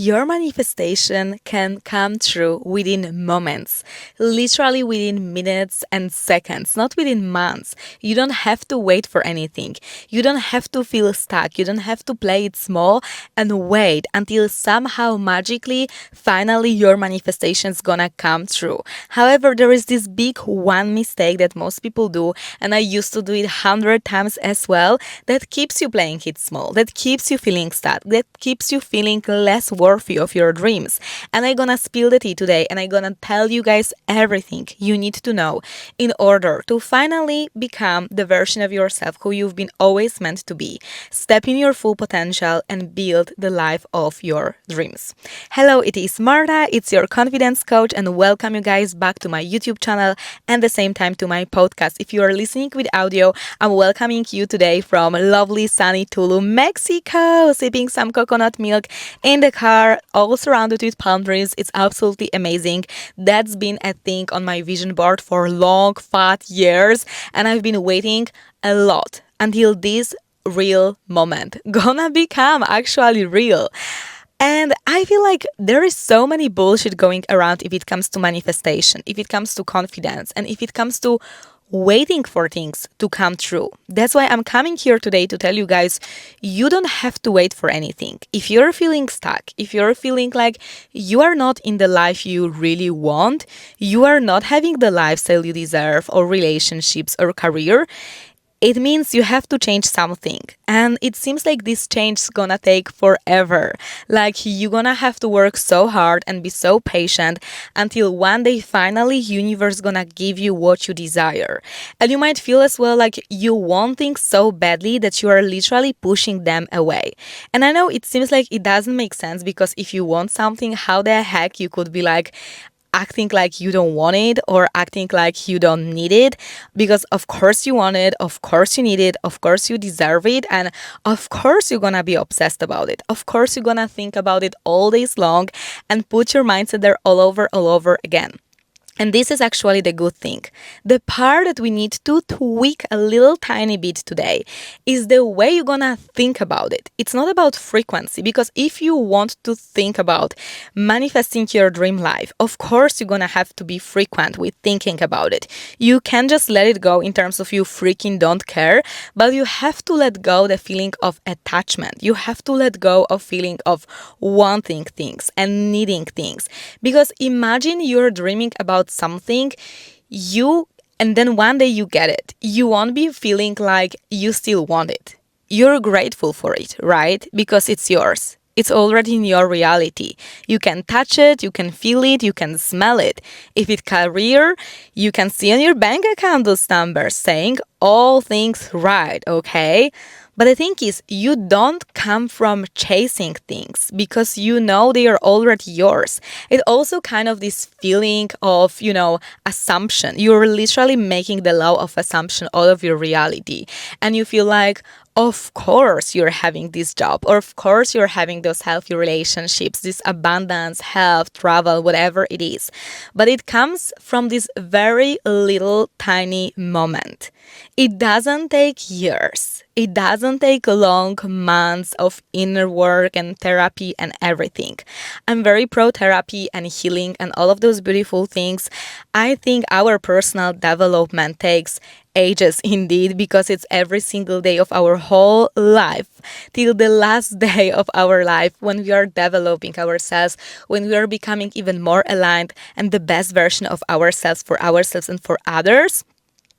Your manifestation can come true within moments, literally within minutes and seconds, not within months. You don't have to wait for anything. You don't have to feel stuck. You don't have to play it small and wait until somehow magically, finally, your manifestation is gonna come true. However, there is this big one mistake that most people do, and I used to do it 100 times as well, that keeps you playing it small, that keeps you feeling stuck, that keeps you feeling less worthy of your dreams. And I'm gonna spill the tea today and I'm gonna tell you guys everything you need to know in order to finally become the version of yourself who you've been always meant to be. Step in your full potential and build the life of your dreams. Hello, it is Marta, it's your confidence coach, and welcome you guys back to my YouTube channel and the same time to my podcast. If you are listening with audio, I'm welcoming you today from lovely sunny Tulum, Mexico, sipping some coconut milk in the car, all surrounded with palm trees. It's absolutely amazing. That's been a thing on my vision board for long, fat years, and I've been waiting a lot until this real moment gonna become actually real. And I feel like there is so many bullshit going around if it comes to manifestation, if it comes to confidence, and if it comes to waiting for things to come true. That's why I'm coming here today to tell you guys you don't have to wait for anything. If you're feeling stuck, if you're feeling like you are not in the life you really want, you are not having the lifestyle you deserve, or relationships, or career, it means you have to change something. And it seems like this change is gonna take forever. Like you're gonna have to work so hard and be so patient until one day finally universe gonna give you what you desire. And you might feel as well like you want things so badly that you are literally pushing them away. And I know it seems like it doesn't make sense, because if you want something, how the heck you could be like acting like you don't want it or acting like you don't need it, because of course you want it, of course you need it, of course you deserve it, and of course you're gonna be obsessed about it, of course you're gonna think about it all days long and put your mindset there all over again. And this is actually the good thing. The part that we need to tweak a little tiny bit today is the way you're gonna think about it. It's not about frequency, because if you want to think about manifesting your dream life, of course you're gonna have to be frequent with thinking about it. You can't just let it go in terms of you freaking don't care, but you have to let go the feeling of attachment. You have to let go of feeling of wanting things and needing things. Because imagine you're dreaming about something, and then one day you get it. You won't be feeling like you still want it. You're grateful for it, right? Because it's yours. It's already in your reality. You can touch it, you can feel it, you can smell it. If it's career, you can see on your bank account those numbers saying all things right, okay? But the thing is, you don't come from chasing things because you know they are already yours. It also kind of this feeling of, assumption. You're literally making the law of assumption out of your reality. And you feel like, of course you're having this job, or of course you're having those healthy relationships, this abundance, health, travel, whatever it is. But it comes from this very little tiny moment. It doesn't take years. It doesn't take long months of inner work and therapy and everything. I'm very pro therapy and healing and all of those beautiful things. I think our personal development takes ages indeed, because it's every single day of our whole life till the last day of our life when we are developing ourselves, when we are becoming even more aligned and the best version of ourselves and for others.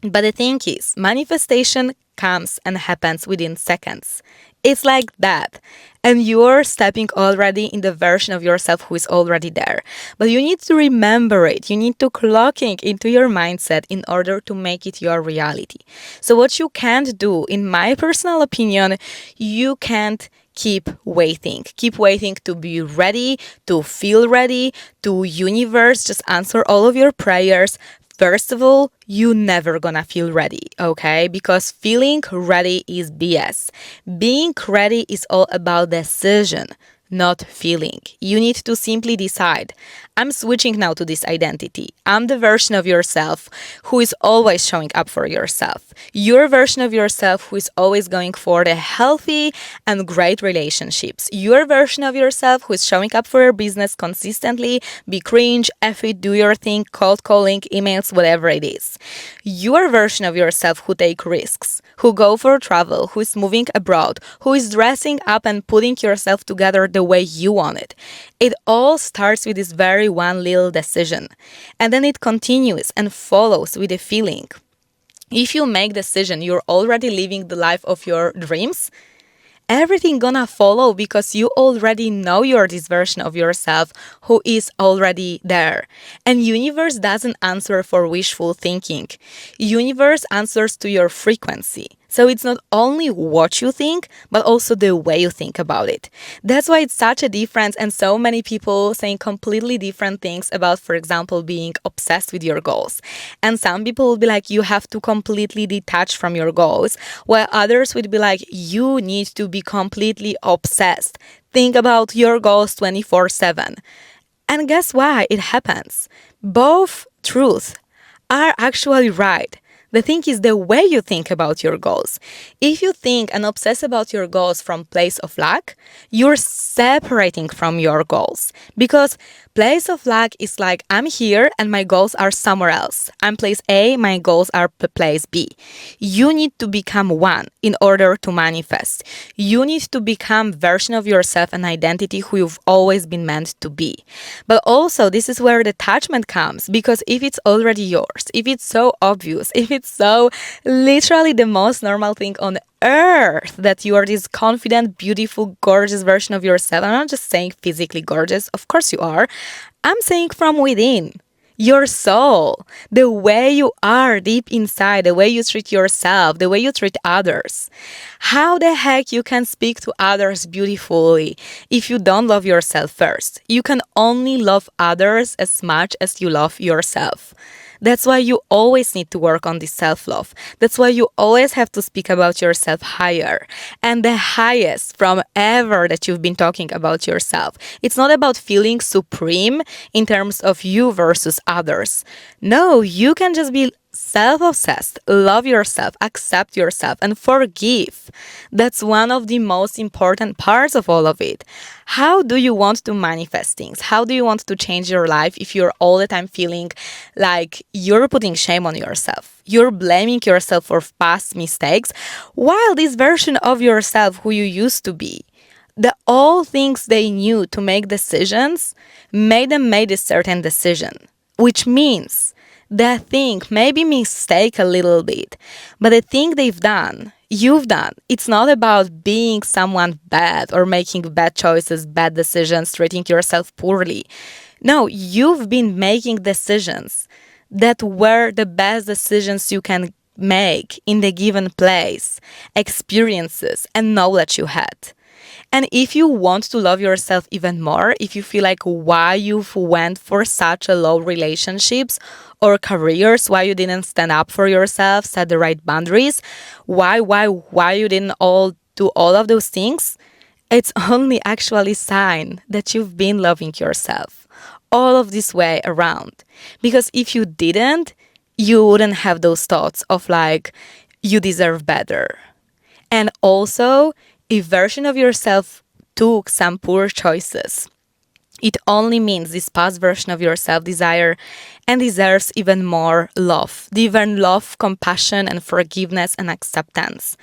But the thing is, manifestation comes and happens within seconds. It's like that. And you're stepping already in the version of yourself who is already there. But you need to remember it. You need to clock it into your mindset in order to make it your reality. So what you can't do, in my personal opinion, you can't keep waiting. Keep waiting to be ready, to feel ready, to universe just answer all of your prayers. First of all, you never gonna feel ready, okay? Because feeling ready is BS. Being ready is all about decision, not feeling. You need to simply decide, I'm switching now to this identity. I'm the version of yourself who is always showing up for yourself. Your version of yourself who is always going for the healthy and great relationships. Your version of yourself who is showing up for your business consistently, be cringe, F it, do your thing, cold calling, emails, whatever it is. Your version of yourself who take risks, who go for travel, who is moving abroad, who is dressing up and putting yourself together the way you want it. It all starts with this very one little decision. And then it continues and follows with a feeling. If you make decision, you're already living the life of your dreams. Everything gonna follow because you already know you're this version of yourself who is already there. And universe doesn't answer for wishful thinking. Universe answers to your frequency. So it's not only what you think, but also the way you think about it. That's why it's such a difference, and so many people saying completely different things about, for example, being obsessed with your goals. And some people will be like, you have to completely detach from your goals, while others would be like, you need to be completely obsessed. Think about your goals 24/7. And guess why it happens? Both truths are actually right. The thing is the way you think about your goals. If you think and obsess about your goals from place of lack, you're separating from your goals. Because place of lack is like, I'm here and my goals are somewhere else. I'm place A, my goals are place B. You need to become one in order to manifest. You need to become version of yourself and identity who you've always been meant to be. But also, this is where detachment comes, because if it's already yours, if it's so obvious, if it's so literally the most normal thing on earth that you are this confident, beautiful, gorgeous version of yourself. I'm not just saying physically gorgeous, of course you are. I'm saying from within. Your soul, the way you are deep inside, the way you treat yourself, the way you treat others. How the heck you can speak to others beautifully if you don't love yourself first? You can only love others as much as you love yourself. That's why you always need to work on this self-love. That's why you always have to speak about yourself higher. And the highest from ever that you've been talking about yourself. It's not about feeling supreme in terms of you versus others. No, you can just be self-obsessed, love yourself, accept yourself, and forgive. That's one of the most important parts of all of it. How do you want to manifest things? How do you want to change your life if you're all the time feeling like you're putting shame on yourself? You're blaming yourself for past mistakes, while this version of yourself who you used to be, the all things they knew to make decisions, made them made a certain decision, which means that thing maybe mistake a little bit, but the thing they've done, you've done, it's not about being someone bad or making bad choices, bad decisions, treating yourself poorly. No, you've been making decisions that were the best decisions you can make in the given place, experiences and knowledge you had. And if you want to love yourself even more, if you feel like why you've went for such a low relationships or careers, why you didn't stand up for yourself, set the right boundaries, why you didn't all do all of those things, it's only actually sign that you've been loving yourself all of this way around. Because if you didn't, you wouldn't have those thoughts of like, you deserve better. And also, a version of yourself took some poor choices. It only means this past version of yourself desire and deserves even more love. Even love, compassion, and forgiveness and acceptance.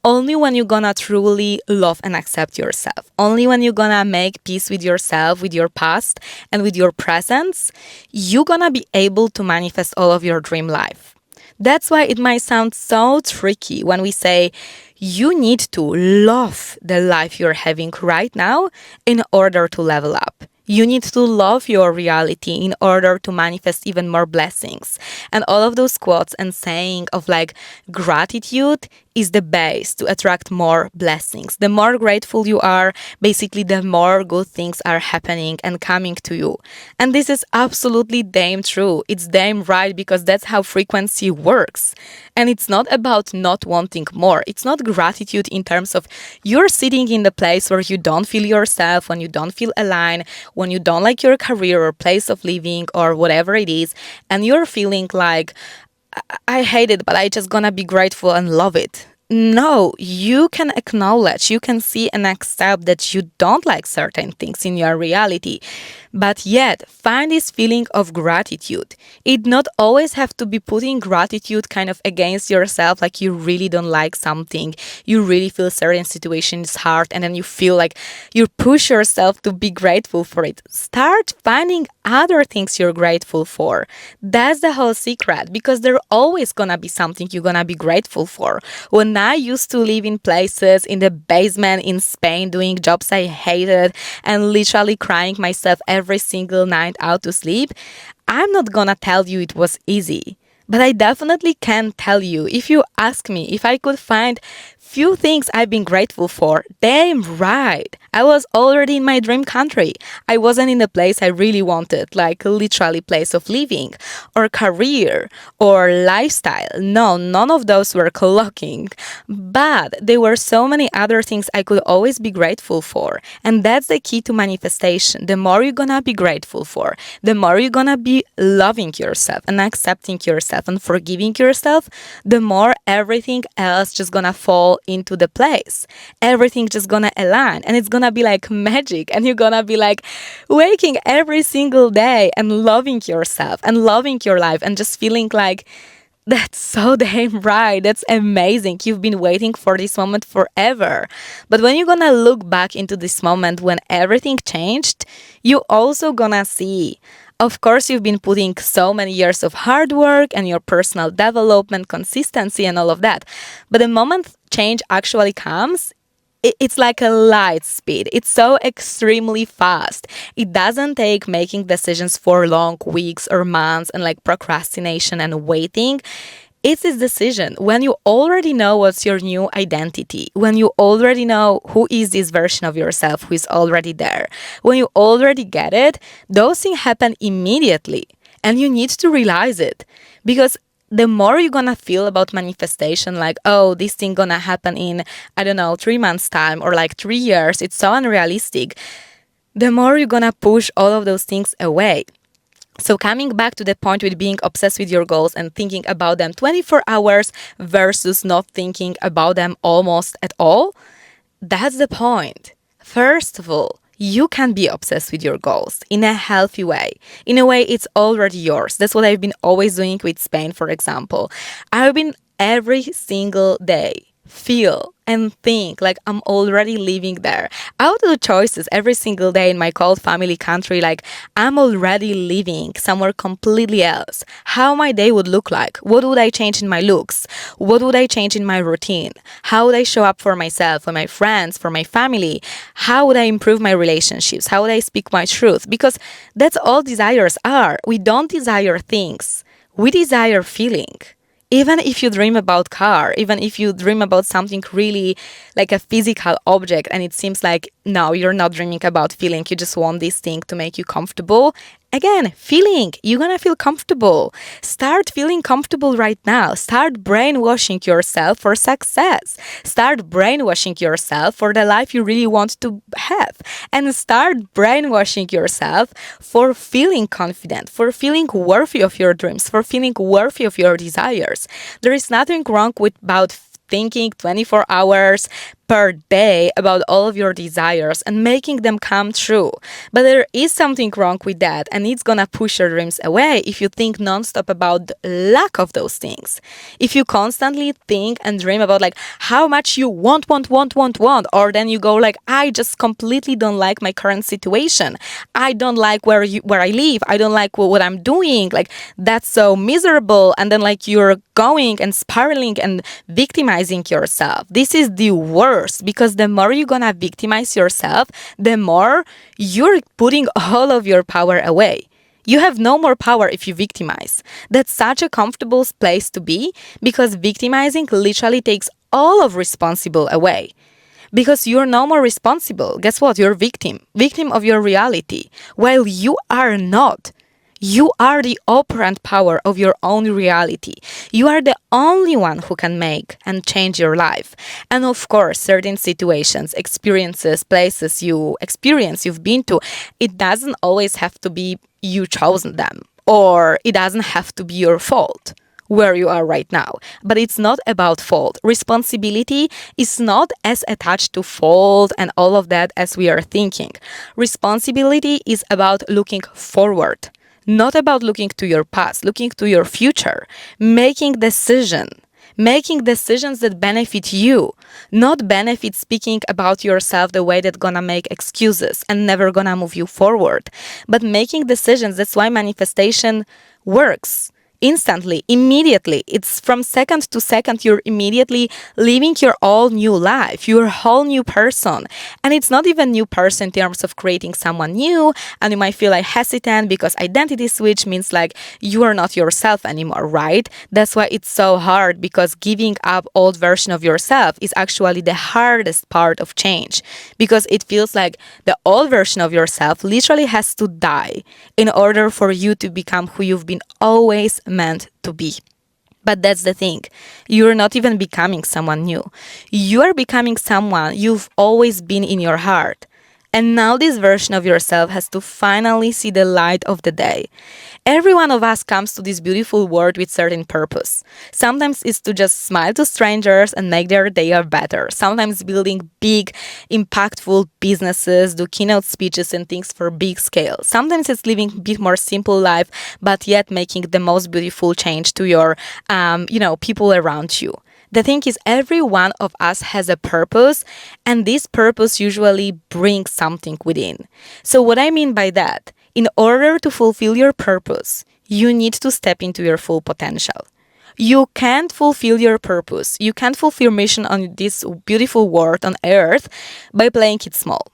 Only when you're gonna truly love and accept yourself. Only when you're gonna make peace with yourself, with your past, and with your presence, you're gonna be able to manifest all of your dream life. That's why it might sound so tricky when we say you need to love the life you're having right now in order to level up. You need to love your reality in order to manifest even more blessings. And all of those quotes and saying of like gratitude is the base to attract more blessings. The more grateful you are, basically, the more good things are happening and coming to you. And this is absolutely damn true. It's damn right because that's how frequency works. And it's not about not wanting more. It's not gratitude in terms of you're sitting in the place where you don't feel yourself, when you don't feel aligned, when you don't like your career or place of living or whatever it is, and you're feeling like, I hate it, but I just gonna be grateful and love it. No, you can acknowledge, you can see and accept that you don't like certain things in your reality, but yet find this feeling of gratitude. It not always have to be putting gratitude kind of against yourself, like you really don't like something, you really feel certain situation is hard, and then you feel like you push yourself to be grateful for it. Start finding other things you're grateful for. That's the whole secret, because there always gonna be something you're gonna be grateful for. When I used to live in places in the basement in Spain doing jobs I hated and literally crying myself every single night out to sleep, I'm not gonna tell you it was easy. But I definitely can tell you, if you ask me if I could find few things I've been grateful for, damn right. I was already in my dream country. I wasn't in the place I really wanted, like literally place of living or career or lifestyle. No, none of those were clocking. But there were so many other things I could always be grateful for. And that's the key to manifestation. The more you're gonna be grateful for, the more you're gonna be loving yourself and accepting yourself and forgiving yourself, the more everything else just gonna fall into the place. Everything just gonna align and it's gonna be like magic, and you're gonna be like waking every single day and loving yourself and loving your life and just feeling like that's so damn right. That's amazing. You've been waiting for this moment forever. But when you're gonna look back into this moment when everything changed, you also gonna see, of course, you've been putting so many years of hard work and your personal development, consistency, and all of that. But the moment change actually comes, it's like a light speed. It's so extremely fast. It doesn't take making decisions for long weeks or months and like procrastination and waiting. It's this decision when you already know what's your new identity, when you already know who is this version of yourself who is already there, when you already get it, those things happen immediately and you need to realize it, because the more you're gonna feel about manifestation, like, oh, this thing gonna happen in, I don't know, 3 months time or like 3 years, it's so unrealistic, the more you're gonna push all of those things away. So coming back to the point with being obsessed with your goals and thinking about them 24 hours versus not thinking about them almost at all, that's the point. First of all, you can be obsessed with your goals in a healthy way. In a way, it's already yours. That's what I've been always doing with Spain, for example. I've been every single day feel and think like I'm already living there. I would do choices every single day in my cold family country, like I'm already living somewhere completely else. How my day would look like? What would I change in my looks? What would I change in my routine? How would I show up for myself, for my friends, for my family? How would I improve my relationships? How would I speak my truth? Because that's all desires are. We don't desire things. We desire feeling. Even if you dream about car, even if you dream about something really like a physical object and it seems like, no, you're not dreaming about feeling, you just want this thing to make you comfortable. Again, feeling, you're gonna feel comfortable. Start feeling comfortable right now. Start brainwashing yourself for success. Start brainwashing yourself for the life you really want to have. And start brainwashing yourself for feeling confident, for feeling worthy of your dreams, for feeling worthy of your desires. There is nothing wrong with about thinking 24 hours per day about all of your desires and making them come true. But there is something wrong with that, and it's gonna push your dreams away if you think nonstop about the lack of those things. If you constantly think and dream about like how much you want, or then you go like, I just completely don't like my current situation. I don't like where I live. I don't like what I'm doing. Like that's so miserable. And then like you're going and spiraling and victimizing yourself. This is the worst. worse, because the more you're gonna victimize yourself, the more you're putting all of your power away. You have no more power if you victimize. That's such a comfortable place to be, because victimizing literally takes all of responsible away. Because you're no more responsible. Guess what? You're victim of your reality. While you are not. You are the operant power of your own reality. You are the only one who can make and change your life. And of course, certain situations, experiences, places you've been to, it doesn't always have to be you chosen them, or it doesn't have to be your fault where you are right now. But it's not about fault. Responsibility is not as attached to fault and all of that as we are thinking. Responsibility is about looking forward, not about looking to your past, looking to your future, making decisions that benefit you, not benefit speaking about yourself the way that's gonna make excuses and never gonna move you forward, but making decisions. That's why manifestation works. Instantly, immediately. It's from second to second, you're immediately living your all new life, your whole new person. And it's not even new person in terms of creating someone new, and you might feel like hesitant because identity switch means like you are not yourself anymore, right? That's why it's so hard, because giving up old version of yourself is actually the hardest part of change, because it feels like the old version of yourself literally has to die in order for you to become who you've been always meant to be. But that's the thing. You're not even becoming someone new. You're becoming someone you've always been in your heart. And now this version of yourself has to finally see the light of the day. Every one of us comes to this beautiful world with certain purpose. Sometimes it's to just smile to strangers and make their day better. Sometimes building big, impactful businesses, do keynote speeches and things for big scale. Sometimes it's living a bit more simple life, but yet making the most beautiful change to your, people around you. The thing is, every one of us has a purpose, and this purpose usually brings something within. So what I mean by that, in order to fulfill your purpose, you need to step into your full potential. You can't fulfill your purpose, you can't fulfill your mission on this beautiful world on earth by playing it small.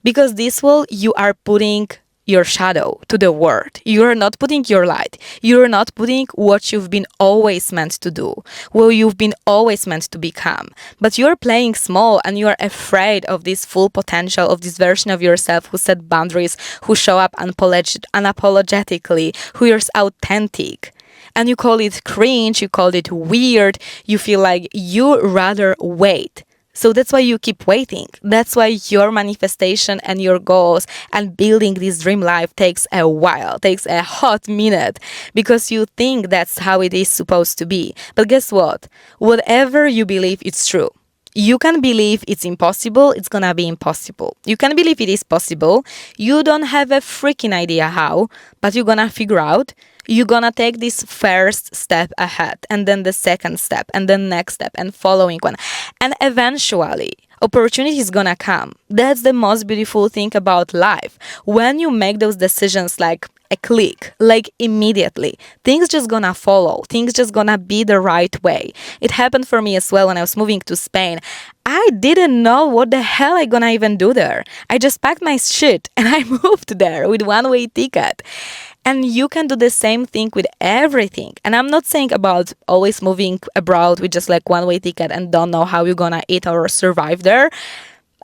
Because this will, you are putting your shadow to the world. You're not putting your light. You're not putting what you've been always meant to do, what you've been always meant to become. But you're playing small, and you're afraid of this full potential of this version of yourself who set boundaries, who show up unapologetically, who is authentic. And you call it cringe, you call it weird, you feel like you rather wait. So that's why you keep waiting. That's why your manifestation and your goals and building this dream life takes a while, takes a hot minute, because you think that's how it is supposed to be. But guess what? Whatever you believe, it's true. You can believe it's impossible, it's gonna be impossible. You can believe it is possible. You don't have a freaking idea how, but you're gonna figure out. You're gonna take this first step ahead, and then the second step, and then next step, and following one. And eventually, opportunity is gonna come. That's the most beautiful thing about life. When you make those decisions like a click, like immediately, things just gonna follow. Things just gonna be the right way. It happened for me as well when I was moving to Spain. I didn't know what the hell I gonna even do there. I just packed my shit and I moved there with one-way ticket. And you can do the same thing with everything. And I'm not saying about always moving abroad with just like one-way ticket and don't know how you're gonna eat or survive there.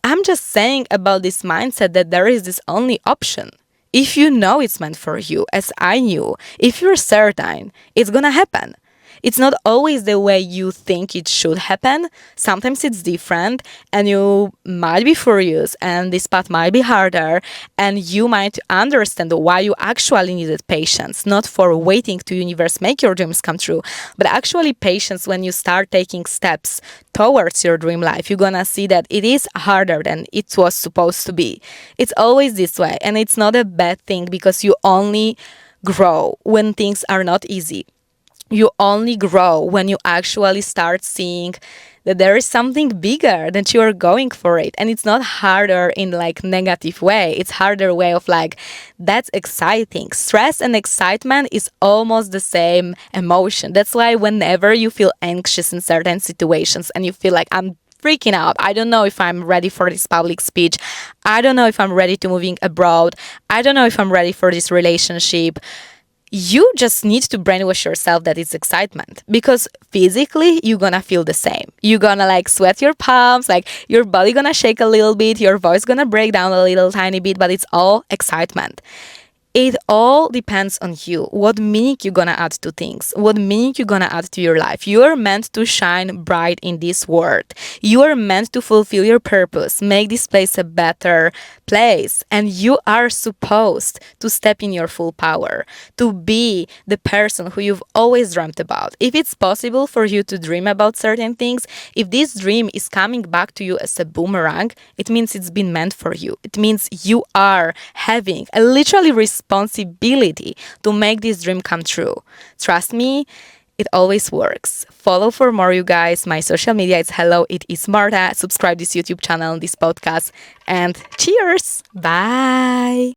I'm just saying about this mindset that there is this only option. If you know it's meant for you, as I knew, if you're certain, it's gonna happen. It's not always the way you think it should happen. Sometimes it's different, and you might be furious, and this path might be harder, and you might understand why you actually needed patience, not for waiting to universe make your dreams come true, but actually patience when you start taking steps towards your dream life. You're gonna see that it is harder than it was supposed to be. It's always this way, and it's not a bad thing, because you only grow when things are not easy. You only grow when you actually start seeing that there is something bigger, that you are going for it. And it's not harder in like negative way. It's harder way of like, that's exciting. Stress and excitement is almost the same emotion. That's why whenever you feel anxious in certain situations and you feel like I'm freaking out. I don't know if I'm ready for this public speech. I don't know if I'm ready to moving abroad. I don't know if I'm ready for this relationship. You just need to brainwash yourself that it's excitement, because physically you're gonna feel the same. You're gonna like sweat your palms, like your body gonna shake a little bit, your voice gonna break down a little tiny bit, but it's all excitement. It all depends on you. What meaning you're gonna add to things, what meaning you're gonna add to your life. You are meant to shine bright in this world. You are meant to fulfill your purpose, make this place a better place, and you are supposed to step in your full power, to be the person who you've always dreamt about. If it's possible for you to dream about certain things, if this dream is coming back to you as a boomerang, it means it's been meant for you. It means you are having a literally responsibility to make this dream come true. Trust me, it always works. Follow for more, you guys. My social media is hello, it is Marta. Subscribe this YouTube channel, this podcast, and cheers. Bye.